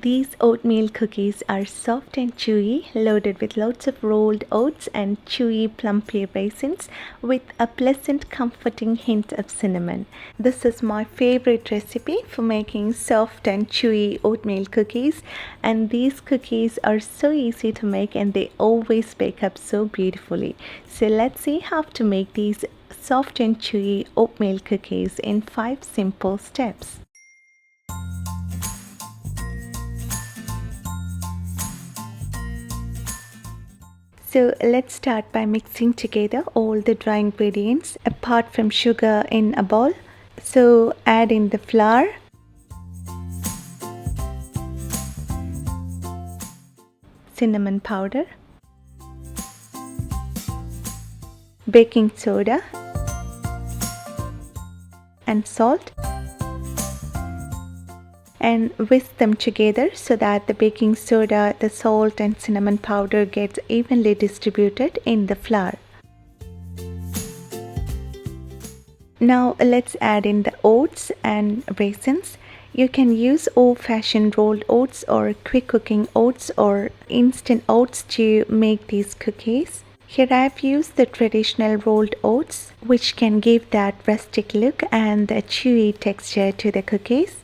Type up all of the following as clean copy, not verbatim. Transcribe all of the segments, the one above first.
These oatmeal cookies are soft and chewy, loaded with lots of rolled oats and chewy plumpy raisins with a pleasant comforting hint of cinnamon. This is my favorite recipe for making soft and chewy oatmeal cookies, and these cookies are so easy to make and they always bake up so beautifully. So let's see how to make these soft and chewy oatmeal cookies in 5 simple steps. So let's start by mixing together all the dry ingredients apart from sugar in a bowl. So add in the flour, cinnamon powder, baking soda, and salt, and whisk them together so that the baking soda, the salt and cinnamon powder gets evenly distributed in the flour. Now let's add in the oats and raisins. You can use old-fashioned rolled oats or quick cooking oats or instant oats to make these cookies. Here I've used the traditional rolled oats, which can give that rustic look and a chewy texture to the cookies.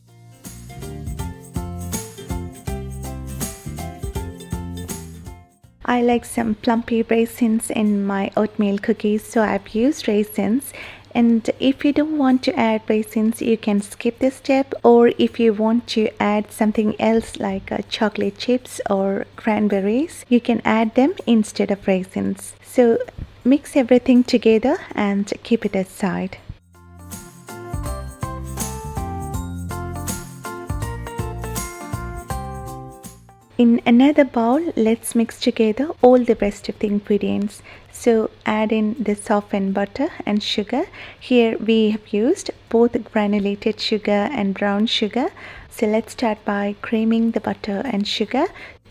I like some plumpy raisins in my oatmeal cookies, so I've used raisins. And if you don't want to add raisins, you can skip this step, or if you want to add something else like chocolate chips or cranberries, you can add them instead of raisins. So mix everything together and keep it aside. In another bowl, let's mix together all the rest of the ingredients. So add in the softened butter and sugar. Here we have used both granulated sugar and brown sugar. So let's start by creaming the butter and sugar.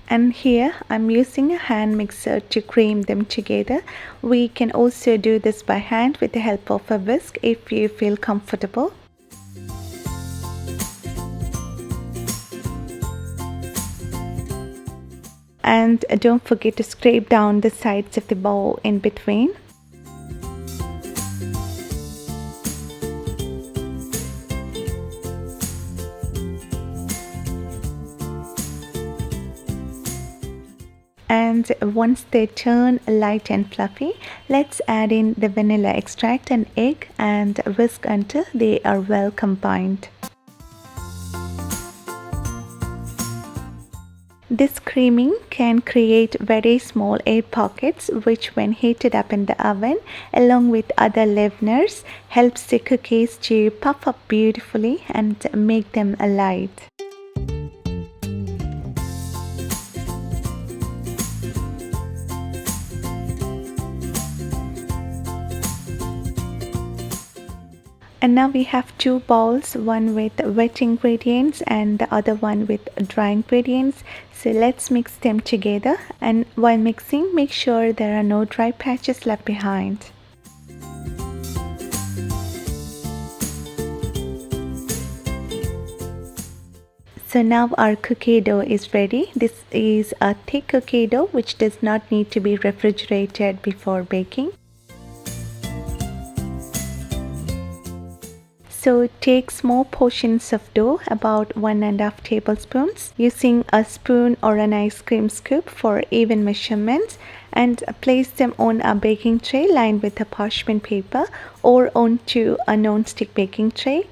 And here I'm using a hand mixer to cream them together. We can also do this by hand with the help of a whisk if you feel comfortable. And don't forget to scrape down the sides of the bowl in between. And once they turn light and fluffy, let's add in the vanilla extract and egg and whisk until they are well combined. This creaming can create very small air pockets, which when heated up in the oven along with other leaveners helps the cookies to puff up beautifully and make them light. And now we have 2 bowls, one with wet ingredients and the other one with dry ingredients. So let's mix them together, and while mixing, make sure there are no dry patches left behind. So now our cookie dough is ready. This is a thick cookie dough which does not need to be refrigerated before baking. So take small portions of dough, about 1½ tablespoons, using a spoon or an ice cream scoop for even measurements, and place them on a baking tray lined with a parchment paper or onto a non-stick baking tray.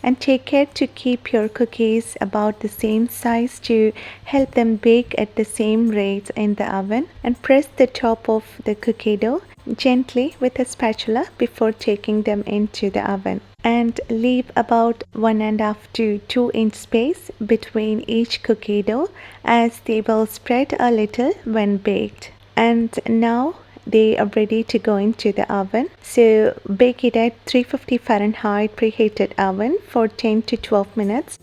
And take care to keep your cookies about the same size to help them bake at the same rate in the oven. And press the top of the cookie dough gently with a spatula before taking them into the oven. And leave about 1½ to 2 inch space between each cookie dough, as they will spread a little when baked. And now they are ready to go into the oven. So bake it at 350 Fahrenheit preheated oven for 10 to 12 minutes.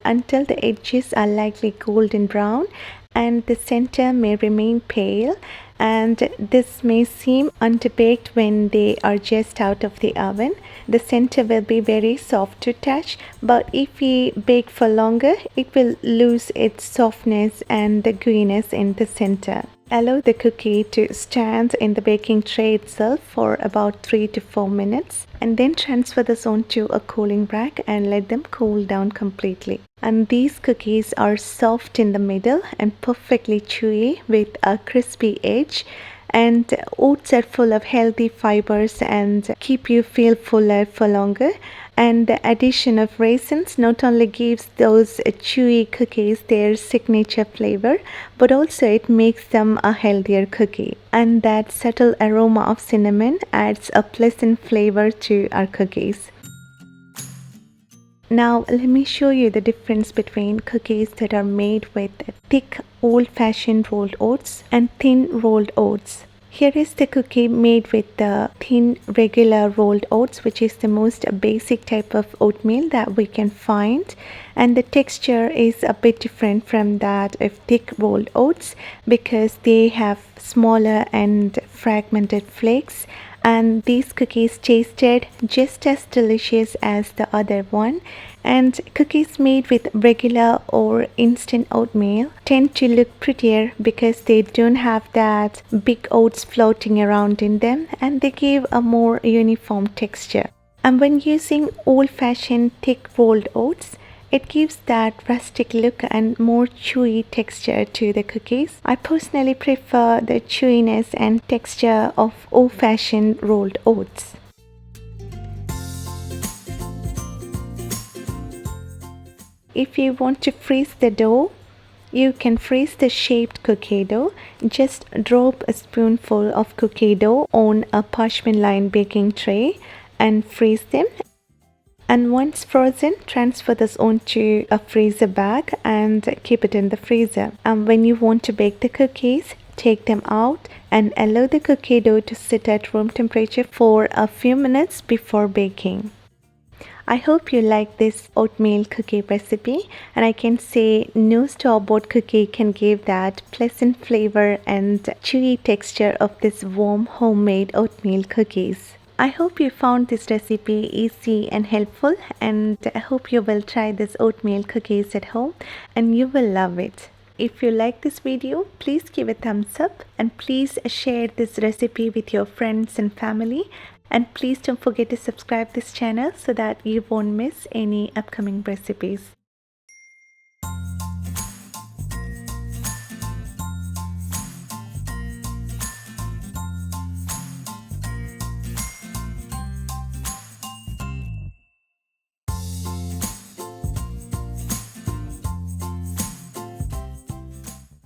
Until the edges are lightly golden brown, and the center may remain pale, and this may seem underbaked when they are just out of the oven. The center will be very soft to touch, but if we bake for longer, it will lose its softness and the gooiness in the center. Allow the cookie to stand in the baking tray itself for about 3 to 4 minutes, and then transfer this onto a cooling rack and let them cool down completely. And these cookies are soft in the middle and perfectly chewy with a crispy edge. And oats are full of healthy fibers and keep you feel fuller for longer. And the addition of raisins not only gives those chewy cookies their signature flavor, but also it makes them a healthier cookie. And that subtle aroma of cinnamon adds a pleasant flavor to our cookies. Now let me show you the difference between cookies that are made with thick old-fashioned rolled oats and thin rolled oats. Here is the cookie made with the thin regular rolled oats, which is the most basic type of oatmeal that we can find, and the texture is a bit different from that of thick rolled oats because they have smaller and fragmented flakes, and these cookies tasted just as delicious as the other one. And cookies made with regular or instant oatmeal tend to look prettier because they don't have that big oats floating around in them, and they give a more uniform texture. And when using old-fashioned thick rolled oats, it gives that rustic look and more chewy texture to the cookies. I personally prefer the chewiness and texture of old-fashioned rolled oats. If you want to freeze the dough, you can freeze the shaped cookie dough. Just drop a spoonful of cookie dough on a parchment-lined baking tray and freeze them. And once frozen, transfer this onto a freezer bag and keep it in the freezer. And when you want to bake the cookies, take them out and allow the cookie dough to sit at room temperature for a few minutes before baking. I hope you like this oatmeal cookie recipe, and I can say no store-bought cookie can give that pleasant flavor and chewy texture of this warm homemade oatmeal cookies. I hope you found this recipe easy and helpful, and I hope you will try this oatmeal cookies at home and you will love it. If you like this video, please give a thumbs up and please share this recipe with your friends and family. And please don't forget to subscribe this channel so that you won't miss any upcoming recipes.